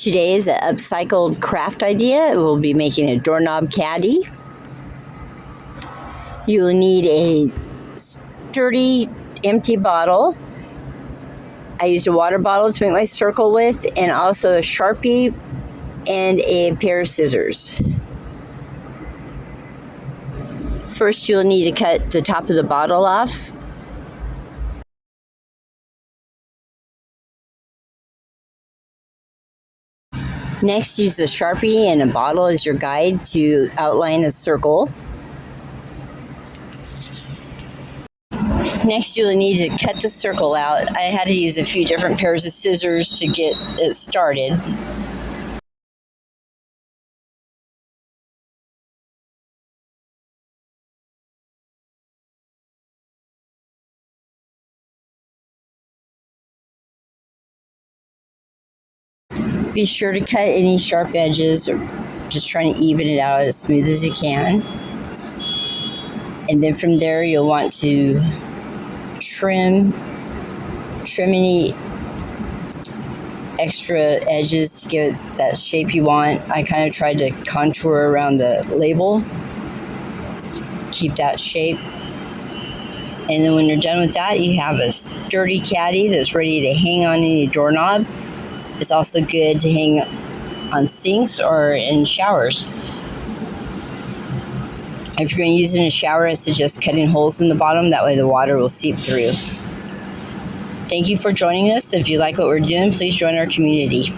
Today's upcycled craft idea, we'll be making a doorknob caddy. You will need a sturdy empty bottle. I used a water bottle to make my circle with, and also a Sharpie and a pair of scissors. First, you'll need to cut the top of the bottle off. Next, use the Sharpie and a bottle as your guide to outline a circle. Next, you'll need to cut the circle out. I had to use a few different pairs of scissors to get it started. Be sure to cut any sharp edges, or just trying to even it out as smooth as you can. And then from there, you'll want to trim any extra edges to give it that shape you want. I kind of tried to contour around the label, keep that shape. And then when you're done with that, you have a sturdy caddy that's ready to hang on any doorknob. It's also good to hang on sinks or in showers. If you're going to use it in a shower, I suggest cutting holes in the bottom. That way the water will seep through. Thank you for joining us. If you like what we're doing, please join our community.